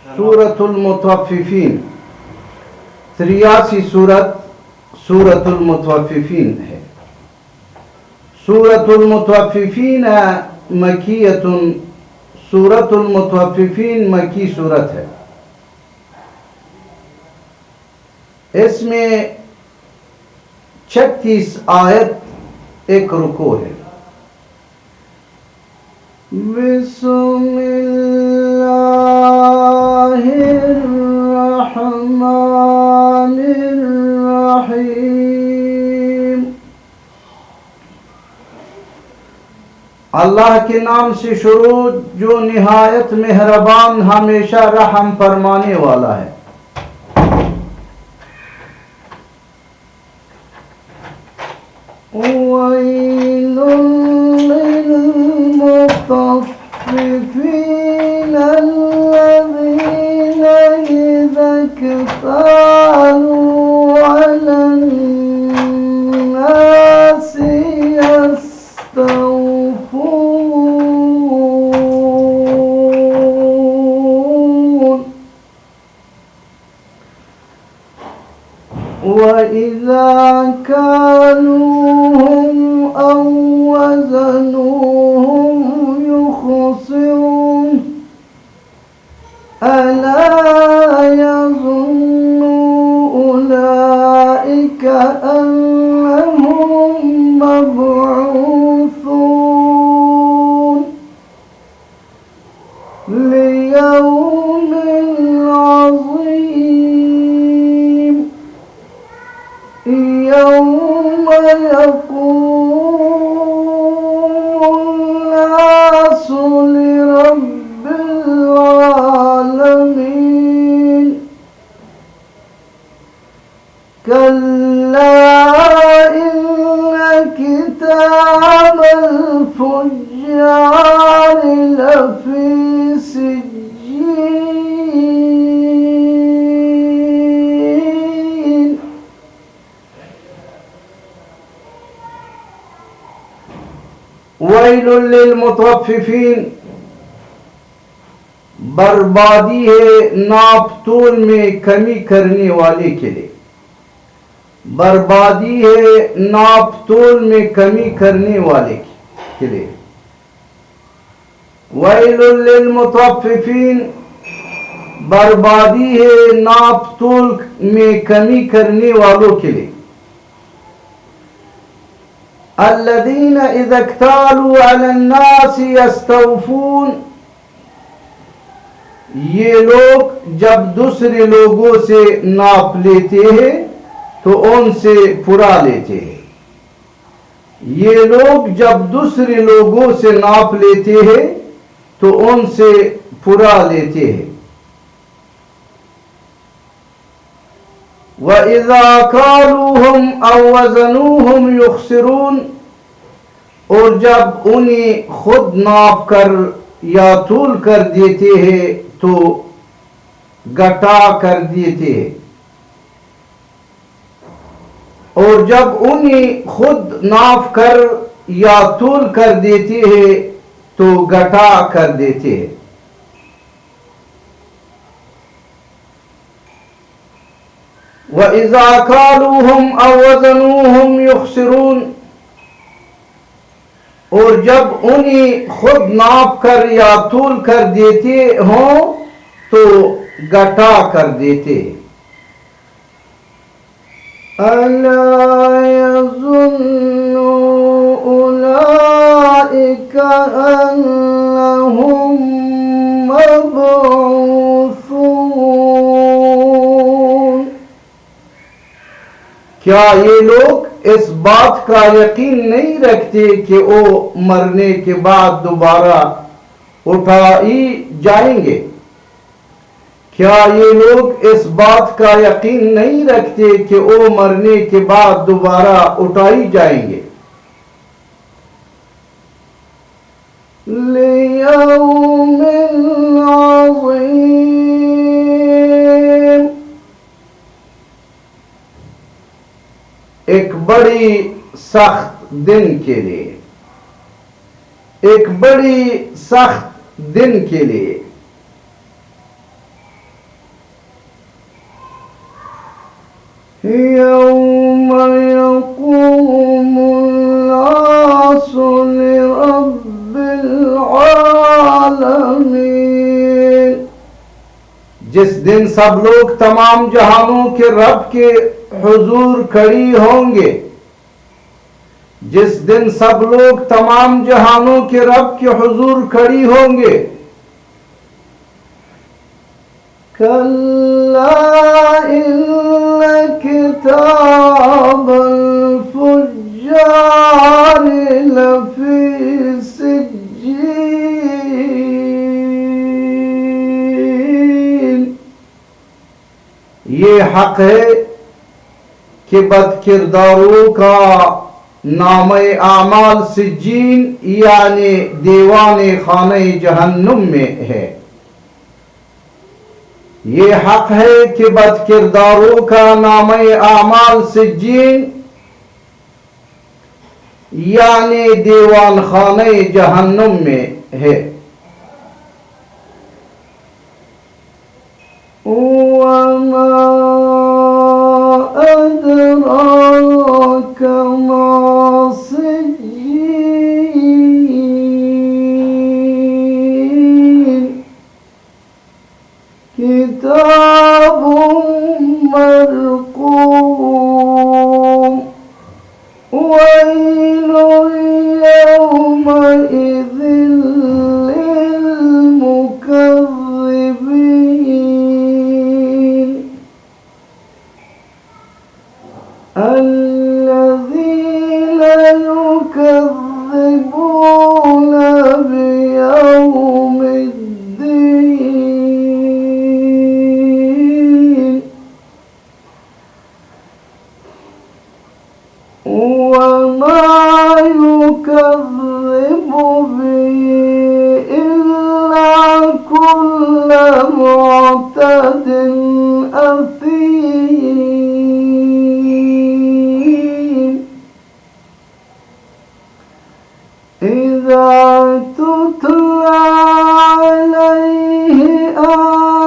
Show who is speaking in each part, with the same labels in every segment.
Speaker 1: سورة المطففین 83 سورة المطففین ہے. سورة المطففین مکیۃ، سورة المطففین مکی صورت ہے. اس میں 36 آیت، ایک رکوع ہے. بسم اللہ الرحمن الرحیم. اللہ کے نام سے شروع جو نہایت مہربان ہمیشہ رحم فرمانے والا ہے. وَيْلٌ لِّلْمُطَفِّفِينَ الَّذِينَ إِذَا اكْتَالُوا عَلَى النَّاسِ يَسْتَوْفُونَ وَإِذَا كَالُوهُمْ أَوْ وَزَنُوهُمْ يُخْسِرُونَ أَلَا يَظُنُّ أُولَئِكَ أَنَّهُمْ مَبْعُوثُونَ لِيَوْمٍ عَظِيمٍ يَوْمَ يَقُومُ النَّاسُ لِرَبِّ الْعَالَمِينَ. كَلَّا إِنَّ كِتَابَ الْفُجَّارِ لَفِي سِجِّينٍ. وَيْلٌ لِّلْمُطَفِّفِينَ، بربادی ہے ناپ تول میں کمی کرنے والے کے لیے. بربادی ہے ناپ تول میں کمی کرنے والے کے لیے. وَيْلٌ لِّلْمُطَفِّفِينَ، بربادی ہے ناپ تول میں کمی کرنے والوں کے لیے. الذین اذا اکتالوا علی الناس یستوفون، یہ لوگ جب دوسرے لوگوں سے ناپ لیتے ہیں تو ان سے پورا لیتے ہیں. یہ لوگ جب دوسرے لوگوں سے ناپ لیتے ہیں تو ان سے پورا لیتے ہیں. وَإِذَا كَالُوهُمْ أَوْ وَزَنُوهُمْ يُخْسِرُونَ، اور جب انہیں خود ناپ کر یا تول کر دیتے ہیں تو گھٹا کر دیتے ہیں. اور جب انہیں خود ناپ کر یا تول کر دیتے ہیں تو گھٹا کر دیتے ہیں. وَإِذَا كَالُوهُمْ أَوْ وَزَنُوهُمْ يُخْسِرُونَ، اور جب انہیں خود ناپ کر یا تول کر دیتے ہوں تو گھٹا کر دیتے. أَلَا يَظُنُّ أُولَئِكَ أَنَّهُمْ مَبْعُوثُونَ، کیا یہ لوگ اس بات کا یقین نہیں رکھتے کہ وہ مرنے کے بعد دوبارہ اٹھائی جائیں گے؟ کیا یہ لوگ اس بات کا یقین نہیں رکھتے کہ وہ مرنے کے بعد دوبارہ اٹھائی جائیں گے؟ لِيَوْمٍ عَظِيمٍ، ایک بڑی سخت دن کے لیے. ایک بڑی سخت دن کے لیے. يوم يقوم الناس لرب العالمين، جس دن سب لوگ تمام جہانوں کے رب کے حضور کھڑی ہوں گے، جس دن سب لوگ تمام جہانوں کے رب کے حضور کھڑی ہوں گے۔ کَلَّا إِنَّ كِتَابَ الْفُجَّارِ لَفِي سِجِّينٍ، یہ حق ہے کہ بد کرداروں کا نامہ اعمال سجین یعنی دیوان خانہ جہنم میں ہے۔ یہ حق ہے کہ بد کرداروں کا نامہ اعمال سجین یعنی دیوان خانہ جہنم میں ہے۔ وَمَا أَدْرَاكَ مَا سِجِّينٌ، كِتَابٌ مَّرْقُومٌ، وَيْلٌ يَوْمَئِذٍ لِّلْمُكَذِّبِينَ الَّذِينَ يُكَذِّبُونَ بِيَوْمِ الدِّينِ، وَمَا يُكَذِّبُ بِهِ إِلَّا كُلُّ مُعْتَدٍ أَثِيمٍ، إِذَا تُتْلَى عَلَيْهِ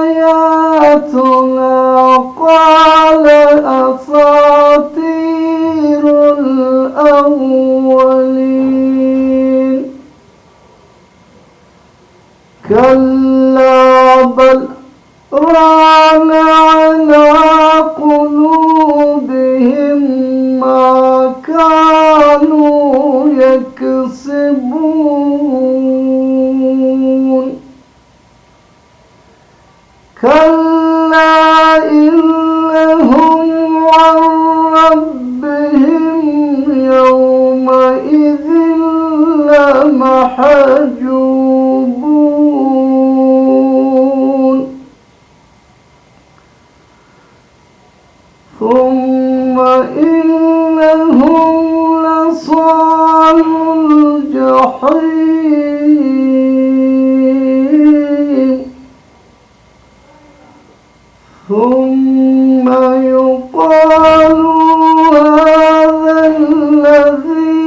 Speaker 1: آيَاتُنَا قَالَ أَسَاطِيرُ الْأَوَّلِينَ، كَلَّا بَلْ رَانَ عَلَى قُلُوبِهِم مَّا كَانُوا يَكْسِبُونَ، كَلَّا إِنَّهُمْ عَن رَّبِّهِمْ يَوْمَئِذٍ لَّمَحْجُوبُونَ، ثُمَّ إِنَّهُمْ لَصَالُو الْجَحِيمِ، ثُمَّ يُقَالُ هَٰذَا الَّذِي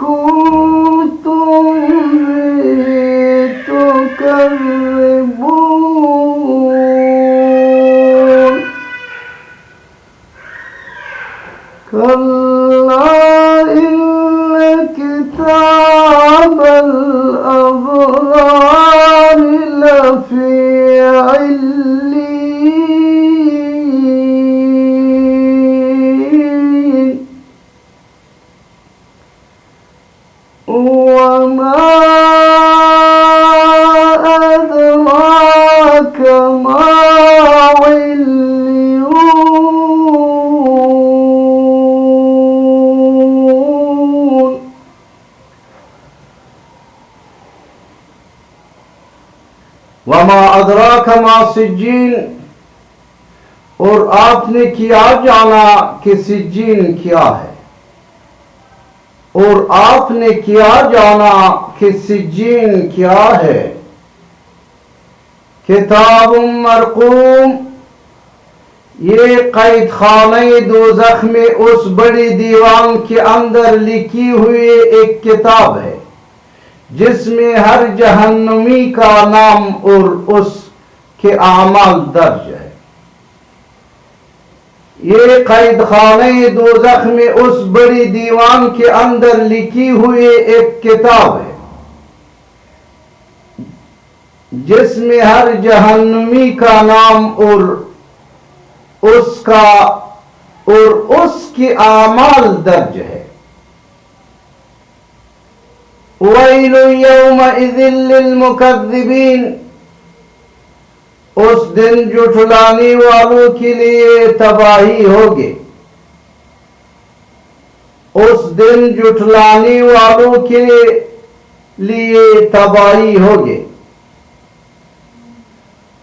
Speaker 1: كُنتُم بِهِ تُكَذِّبُونَ، كَلَّا إِنَّ كِتَابَ الْأَبْرَارِ لَفِي عِلِّيِّينَ، وَمَا أَدْرَاكَ مَا عِلِّيُّونَ، وَمَا أَدْرَاكَ مَا سِجِّينٌ، اور آپ نے کیا جانا کہ سجین کیا ہے، اور آپ نے کیا جانا کہ سجین کیا ہے۔ کتاب مرقوم، یہ قید خانہ دوزخ میں اس بڑی دیوان کے اندر لکھی ہوئی ایک کتاب ہے جس میں ہر جہنمی کا نام اور اس کے اعمال درج ہے۔ یہ قید خانے دوزخ میں اس بڑی دیوان کے اندر لکھی ہوئی ایک کتاب ہے جس میں ہر جہنمی کا نام اور اس کے اعمال درج ہے۔ وَيْلٌ يَوْمَئِذٍ لِّلْمُكَذِّبِينَ، اس دن جھٹلانے والوں کے لیے تباہی ہوگی، اس دن جھٹلانے والوں کے لیے تباہی ہوگی،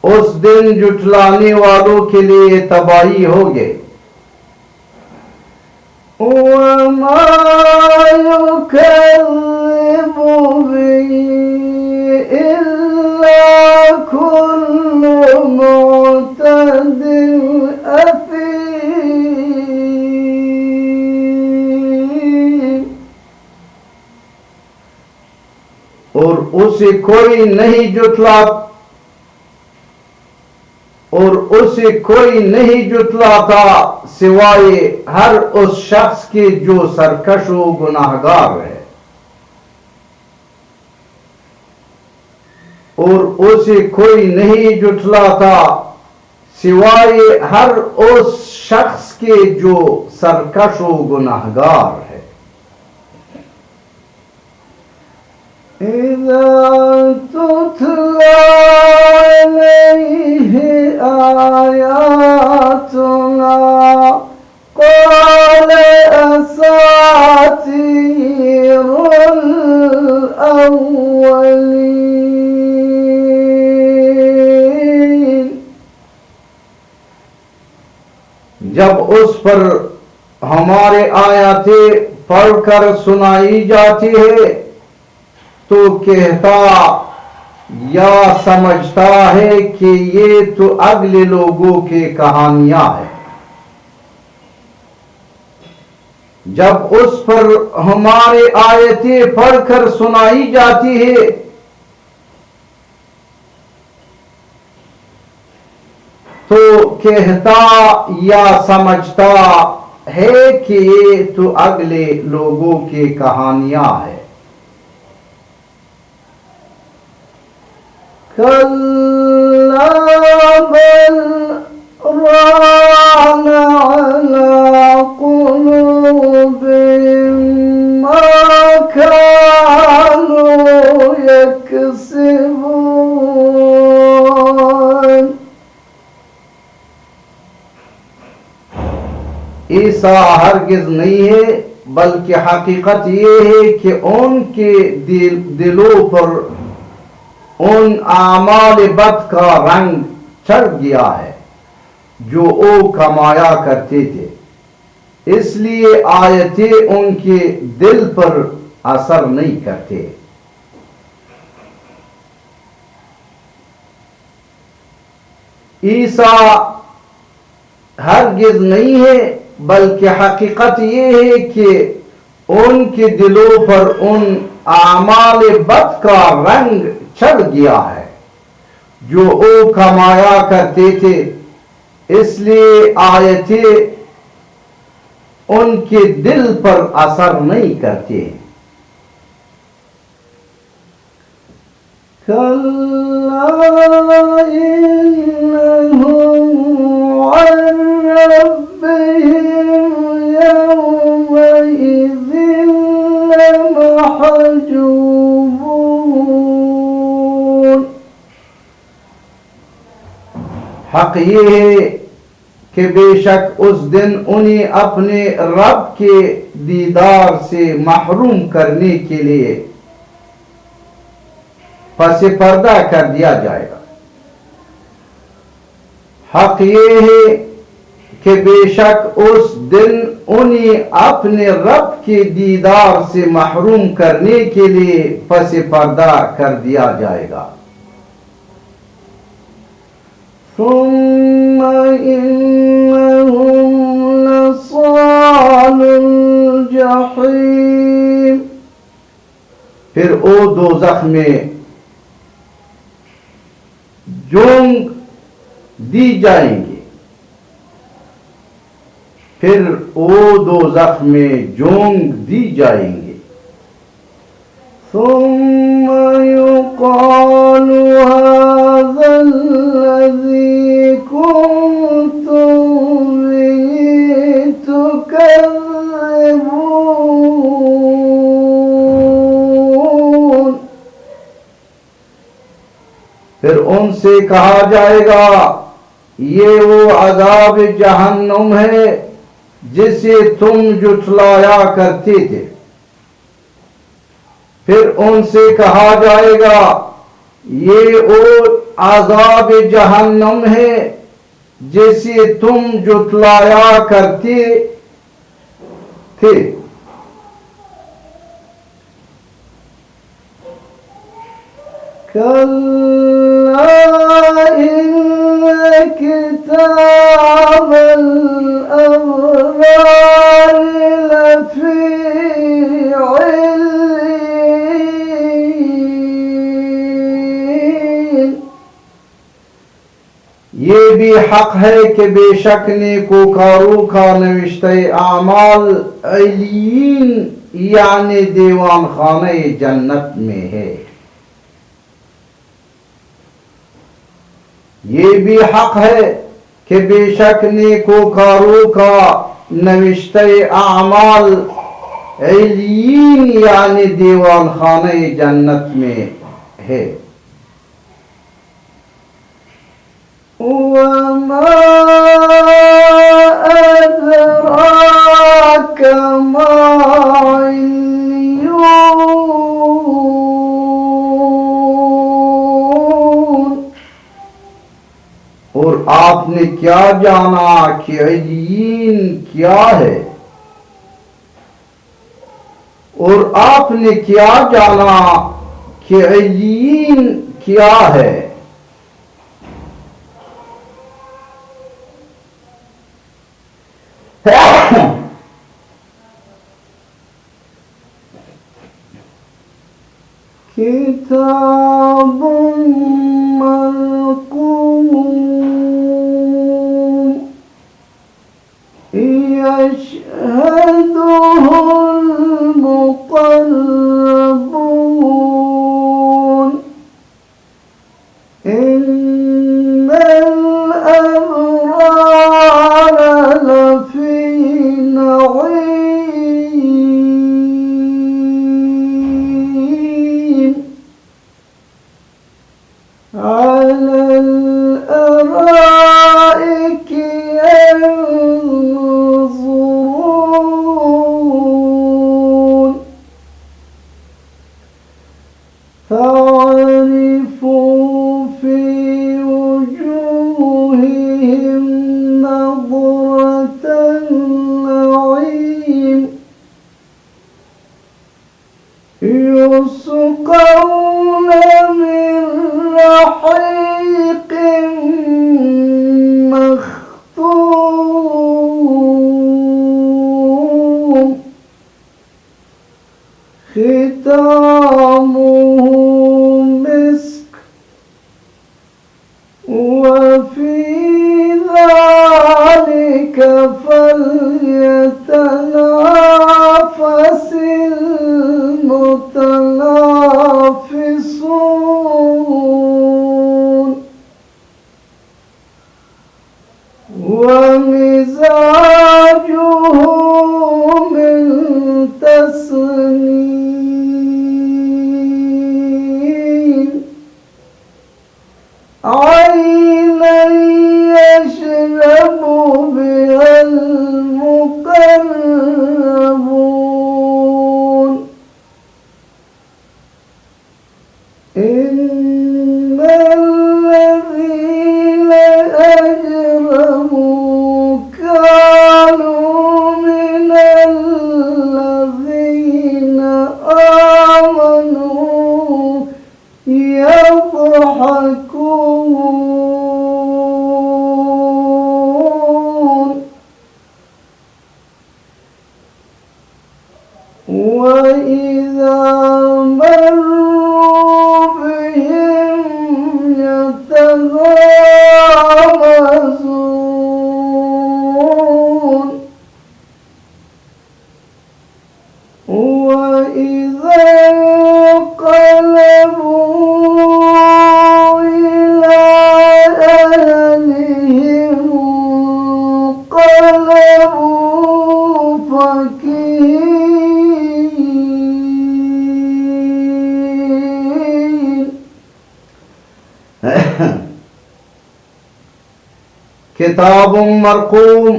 Speaker 1: اس دن جھٹلانے والوں کے لیے تباہی ہوگی۔ وَمَا يُكَذِّبُ بِهِ إِلَّا كُلُّ مُعْتَدٍ أَثِيمٍ، اور اسے کوئی نہیں جھٹلاتا سوائے ہر اس شخص کے جو سرکش و گناہگار ہے، اور اسے کوئی نہیں جھٹلاتا سوائے ہر اس شخص کے جو سرکش و گناہگار ہے۔ اذا تتلى عليه آياتنا قال أساطير الأولين، جب اس پر ہمارے آیاتیں پڑھ کر سنائی جاتی ہے تو کہتا یا سمجھتا ہے کہ یہ تو اگلے لوگوں کی کہانیاں ہیں۔ جب اس پر ہمارے آیتیں پڑھ کر سنائی جاتی ہے تو کہتا یا سمجھتا ہے کہ یہ تو اگلے لوگوں کی کہانیاں ہیں۔ كلا بل ران على قلوبهم ما كانوا يكسبون، ایسا ہرگز نہیں ہے، بلکہ حقیقت یہ ہے کہ ان کے دلوں پر ان اعمال بد کا رنگ چڑھ گیا ہے جو وہ کمایا کرتے تھے، اس لیے آیتیں ان کے دل پر اثر نہیں کرتے۔ عیسیٰ ہرگز نہیں ہے، بلکہ حقیقت یہ ہے کہ ان کے دلوں پر ان اعمال بد کا رنگ چڑھ گیا ہے جو وہ کمایا کرتے تھے، اس لیے آیتیں ان کے دل پر اثر نہیں کرتے۔ كلا إنهم عن ربهم يومئذ لمحجوبون، حق یہ ہے کہ بے شک اس دن انہیں اپنے رب کے دیدار سے محروم کرنے کے لیے پس پردہ کر دیا جائے گا۔ حق یہ ہے کہ بے شک اس دن انہیں اپنے رب کے دیدار سے محروم کرنے کے لیے پس پردہ کر دیا جائے گا۔ ثم إنهم لصال الجحیم، پھر وہ دوزخ میں جونگ دی جائیں گے۔ پھر وہ دوزخ میں جونگ دی جائیں گے. ثم يقال هذا الذي كنتم به تكذبون. پھر ان سے کہا جائے گا یہ وہ عذاب جہنم ہے جسے تم جھٹلایا کرتے تھے. پھر ان سے کہا جائے گا یہ وہ عذاب جہنم ہے جسے تم جھٹلایا کرتے تھے. کَلَّا إِنَّ كِتَابَ الْأَبْرَارِ لَفِي عِلِّيِّينَ. یہ بھی حق ہے کہ بے شک نیکوکاروں کا نوشتہ اعمال علیین یعنی دیوان خانہ جنت میں ہے. یہ بھی حق ہے کہ بے شک نیکوکاروں کا نوشتہ اعمال علیین یعنی دیوان خانہ جنت میں ہے. وَمَا أَدْرَاكَ مَا عِلِّيُّونَ. اور آپ نے کیا جانا کہ علیین کیا ہے؟ اور آپ نے کیا جانا کہ علیین کیا ہے؟ کتاب مرقوم يشهده المقربون. إن الأبرار لفي نعيم على الأرائك ينظرون. تعرف في وجوههم نظرة النعيم يسقون من رحيق مختوم ختامه مسك وفي ذلك فليتنافس المتنافسون. ومزاجه من تسنيم عينا يشرب بها المقربون. إن الذين أجرموا کتاب مرقوم،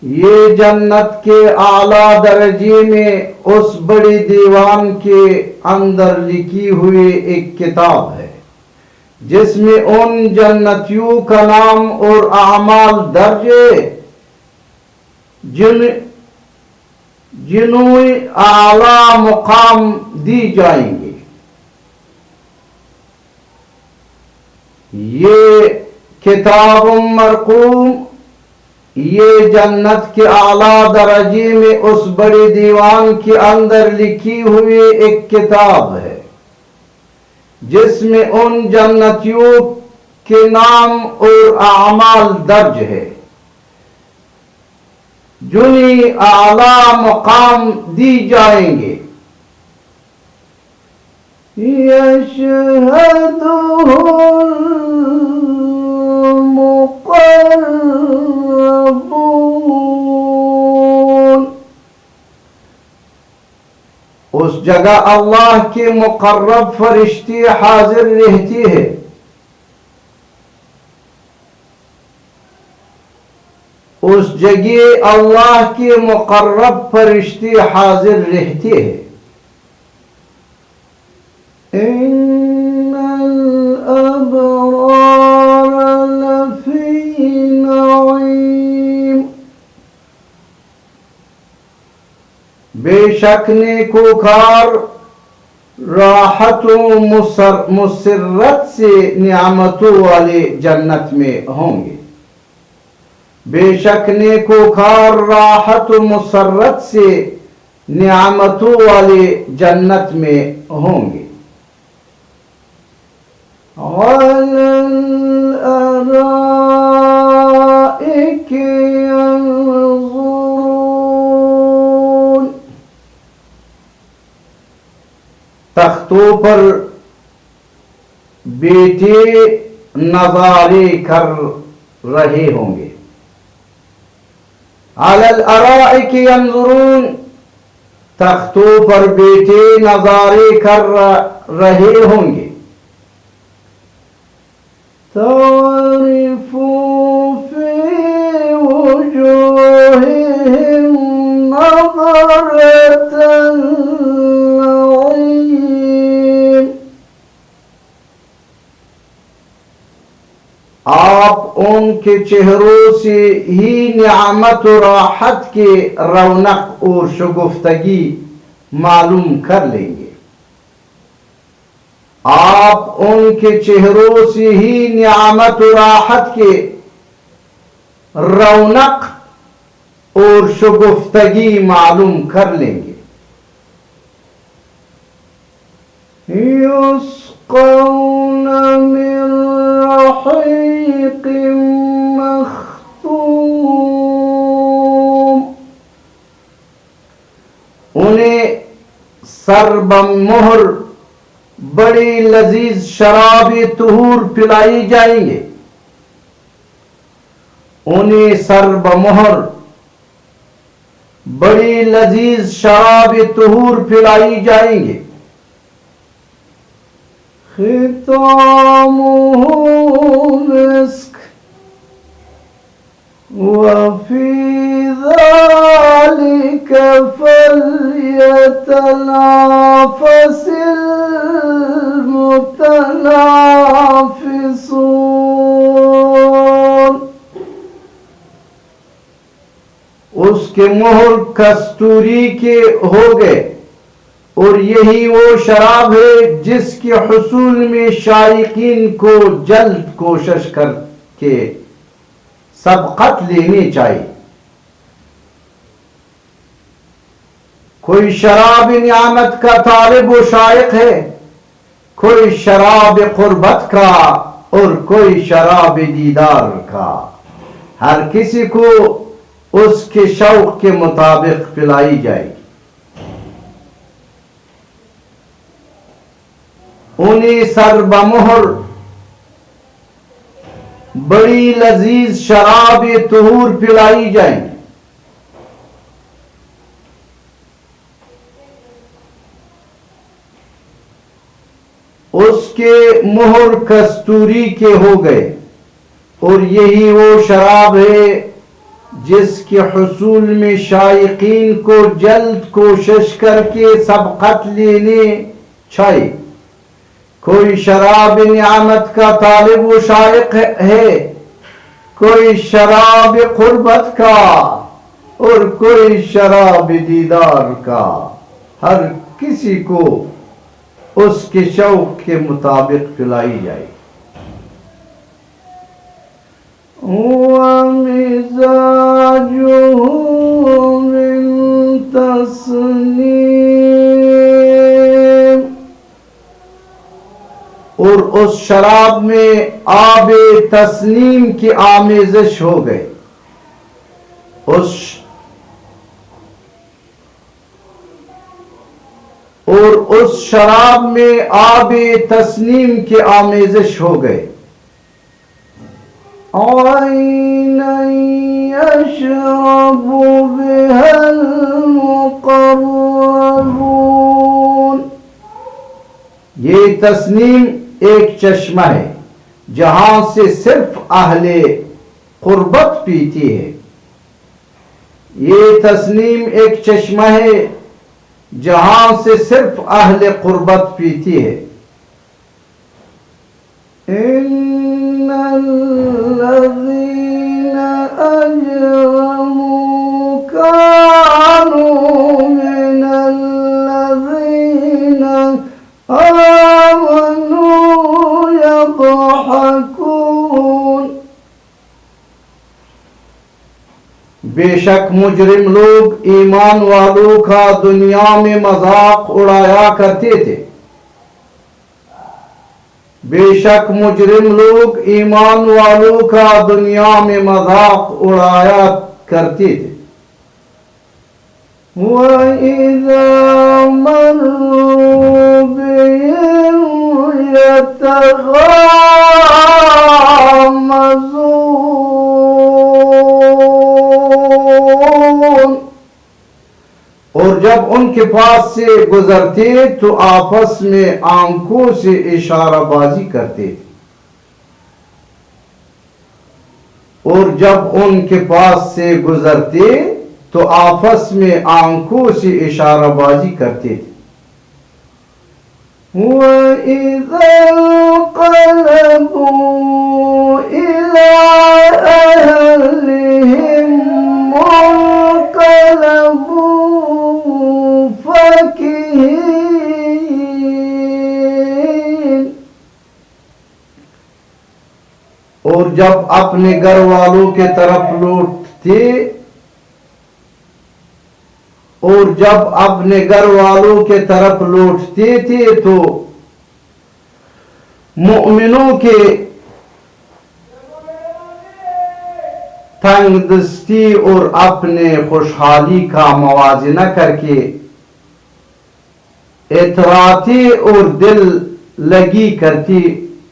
Speaker 1: یہ جنت کے اعلیٰ درجے میں اس بڑی دیوان کے اندر لکھی ہوئی ایک کتاب ہے جس میں ان جنتیوں کا نام اور اعمال درج ہے جنہیں اعلیٰ مقام دی جائیں گے۔ یہ کتاب مرقوم، یہ جنت کے اعلیٰ درجے میں اس بڑے دیوان کے اندر لکھی ہوئی ایک کتاب ہے جس میں ان جنتیوں کے نام اور اعمال درج ہے جنہیں اعلیٰ مقام دی جائیں گے۔ اس جگہ اللہ کے مقرب فرشتے حاضر رہتے ہیں۔ اس جگہ اللہ کے مقرب فرشتے حاضر رہتے ہیں۔ ان الابرار لفی نعیم، بے شک نیکوکار راحت و مسرت سے نعمتوں والے جنت میں ہوں گے۔ بے شک نیکوکار راحت و مسرت سے نعمتوں والے جنت میں ہوں گے۔ علی الارائک ینظرون، تختوں پر بیٹے نظارے کر رہے ہوں گے۔ علی الارائک ینظرون، تختوں پر بیٹے نظارے کر رہے ہوں گے۔ تعرف فی وجوہہم نظرۃ النعیم، آپ ان کے چہروں سے ہی نعمت و راحت کے رونق اور شگفتگی معلوم کر لیں گے۔ آپ ان کے چہروں سے ہی نعمت و راحت کے رونق اور شگفتگی معلوم کر لیں گے۔ یسقون من رحیق مختوم، انہیں سر بمہر بڑی لذیذ شراب طہور پلائی جائیں گے۔ انہیں سر بمہر بڑی لذیذ شراب طہور پلائی جائیں گے۔ ختامہ مسک وفی ذلک فلیتنافس المتنافسون، اس کے مہر کستوری کے ہو گئے، اور یہی وہ شراب ہے جس کے حصول میں شائقین کو جلد کوشش کر کے سبقت لینی چاہیے۔ کوئی شراب نعمت کا طالب و شائق ہے، کوئی شراب قربت کا اور کوئی شراب دیدار کا، ہر کسی کو اس کے شوق کے مطابق پلائی جائے گی۔ انہیں سر بمہر بڑی لذیذ شراب طہور پلائی جائیں گی. اس کے مہر کستوری کے ہو گئے، اور یہی وہ شراب ہے جس کے حصول میں شائقین کو جلد کوشش کر کے سبقت لینے چاہیے. کوئی شراب نعمت کا طالب و شائق ہے، کوئی شراب قربت کا اور کوئی شراب دیدار کا. ہر کسی کو اس کے شوق کے مطابق پلائی جائے. وَمِزَاجُهُ مِن تَسْنِيمٍ، اور اس شراب میں آب تسنیم کی آمیزش ہو گئے. اس شراب میں آب تسنیم کی آمیزش ہو گئے. عَيْنًا يَشْرَبُ بِهَا الْمُقَرَّبُونَ، یہ تسنیم ایک چشمہ ہے جہاں سے صرف اہل قربت پیتی ہے. یہ تسنیم ایک چشمہ ہے جہاں سے صرف اہل قربت پیتی ہے. ان الذين اجرموا كانوا من الذين آمنوا يضحكون، بے شک مجرم لوگ ایمان والوں کا دنیا میں مذاق اڑایا کرتے تھے. بے شک مجرم لوگ ایمان والوں کا دنیا میں مذاق اڑایا کرتے تھے. وَإِذَا مَرُّوا بِهِمْ يَتَغَامَزُونَ، اور جب ان کے پاس سے گزرتے تو آپس میں آنکھوں سے اشارہ بازی کرتے تھے. اور جب ان کے پاس سے گزرتے تو آپس میں آنکھوں سے اشارہ بازی کرتے تھے. وَإِذَا انقلبوا إِلَىٰ أَهْلِهِمْ انقلبوا فَكِهِينَ، اور جب اپنے گھر والوں کے طرف لوٹتے تھے تو مؤمنوں کے تنگ دستی اور اپنے خوشحالی کا موازنہ کر کے اطراتی اور دل لگی کرتے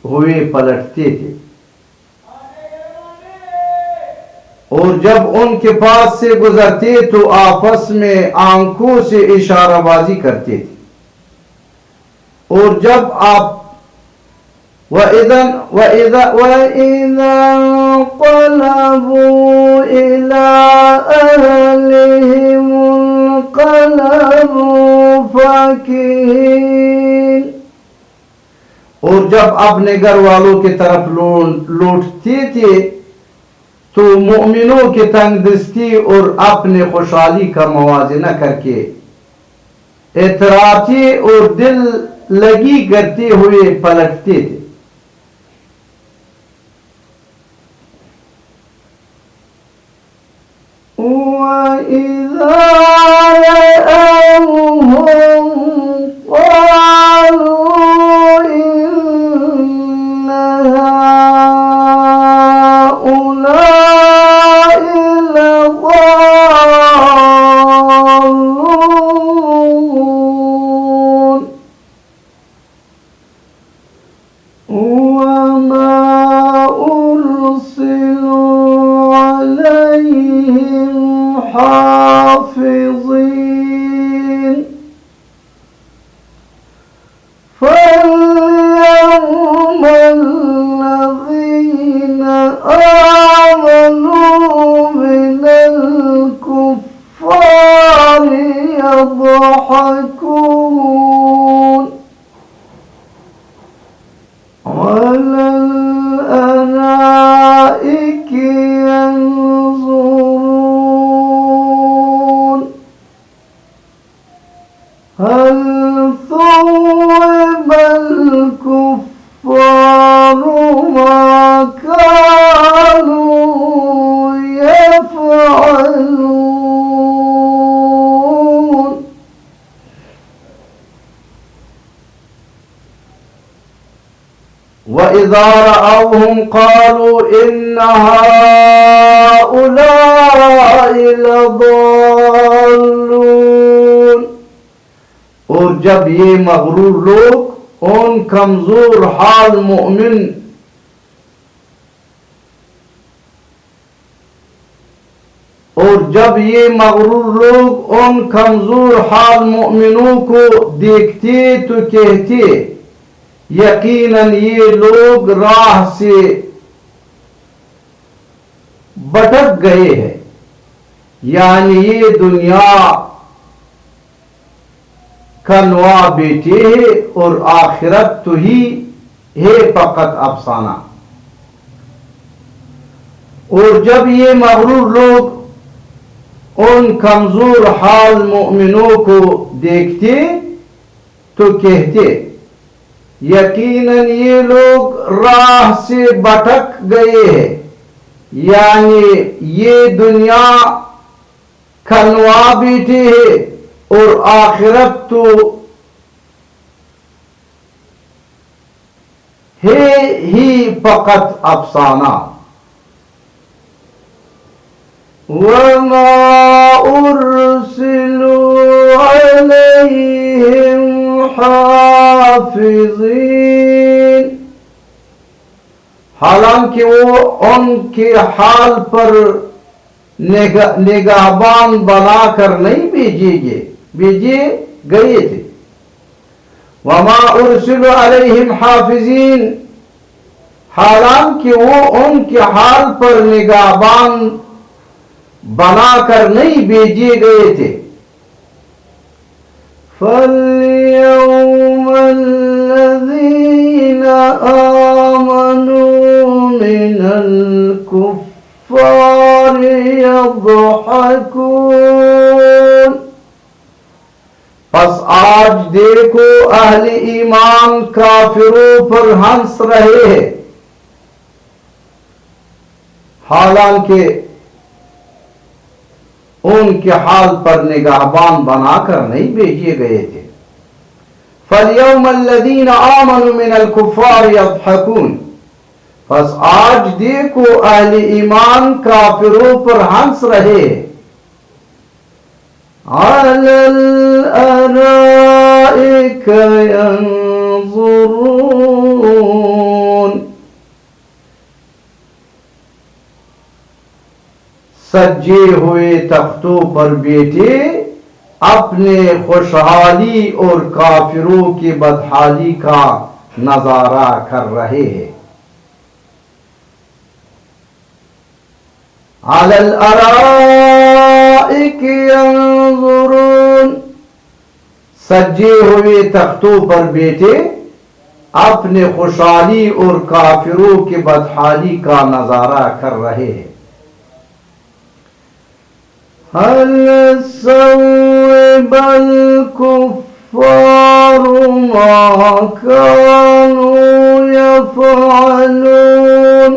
Speaker 1: ہوئے پلٹتے تھے. اور جب ان کے پاس سے گزرتے تو آپس میں آنکھوں سے اشارہ بازی کرتے تھے. اور جب آپ وَإِذَا انقلبوا إِلَىٰ أَهْلِهِمُ انقلبوا فَكِهِينَ، اور جب اپنے گھر والوں کی طرف لوٹتے تھے تو مومنوں کے تنگ دستی اور اپنے خوشحالی کا موازنہ کر کے اطراتی اور دل لگی کرتے ہوئے پلٹتے تھے. وَإِذَا رَأَوْهُمْ قَالُوا إِنَّ هَٰؤُلَاءِ لَضَالُّونَ، وَمَا أُرْسِلُوا وَإِذَا رَأَوْهُمْ قَالُوا إِنَّ هَؤُلَاءِ لَضَالُّونَ، اور جب یہ مغرور لوگ ان کمزور حال مؤمنوں کو دیکھتے تو کہتے یقیناً یہ لوگ راہ سے بھٹک گئے ہیں، یعنی یہ دنیا کا نوا بیٹے ہے اور آخرت تو ہی ہے فقط افسانہ۔ اور جب یہ مغرور لوگ ان کمزور حال مومنوں کو دیکھتے تو کہتے یقیناً یہ لوگ راہ سے بھٹک گئے ہیں، یعنی یہ دنیا کا نوا بیٹے ہے اور آخرت تو ہے ہی فقط افسانہ۔ وَمَا أُرْسِلُوا عَلَيْهِمْ حَافِظِينَ، حالانکہ وہ ان کے حال پر نگہبان بنا کر نہیں بھیجے گئے تھے۔ وَمَا أُرْسِلُوا عَلَيْهِمْ حَافِظِينَ، حالانکہ وہ ان کے حال پر نگہبان بنا کر نہیں بھیجے گئے تھے۔ فَالْيَوْمَ الَّذِينَ آمَنُوا مِنَ الْكُفَّارِ يَضْحَكُونَ، پس آج دیکھو اہل ایمان کافروں پر ہنس رہے ہیں، حالانکہ ان کے حال پر نگہبان بنا کر نہیں بھیجے گئے تھے۔ فَالْيَوْمَ الَّذِينَ آمَنُوا مِنَ الْكُفَّارِ يَضْحَكُونَ، پس آج دیکھو اہل ایمان کافروں پر ہنس رہے ہیں۔ عَلَى الْأَرَائِكَ يَنظُرُونَ، سجے ہوئے تختوں پر بیٹھے اپنے خوشحالی اور کافروں کی بدحالی کا نظارہ کر رہے ہیں۔ عَلَى الْأَرَائِكِ يَنظُرُونَ، سجے ہوئے تختوں پر بیٹھے اپنے خوشحالی اور کافروں کی بدحالی کا نظارہ کر رہے ہیں۔ هل ثوب الكفار ما كانوا يفعلون،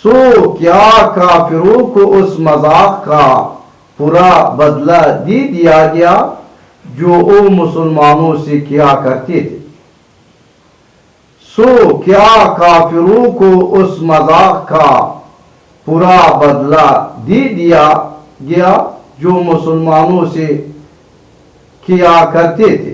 Speaker 1: سو کیا کافروں کو اس مذاق کا پورا بدلہ دے دیا گیا جو وہ مسلمانوں سے کیا کرتے تھے؟ سو کیا کافروں کو اس مذاق کا پورا بدلہ دے دیا گیا جو مسلمانوں سے کیا کرتے تھے؟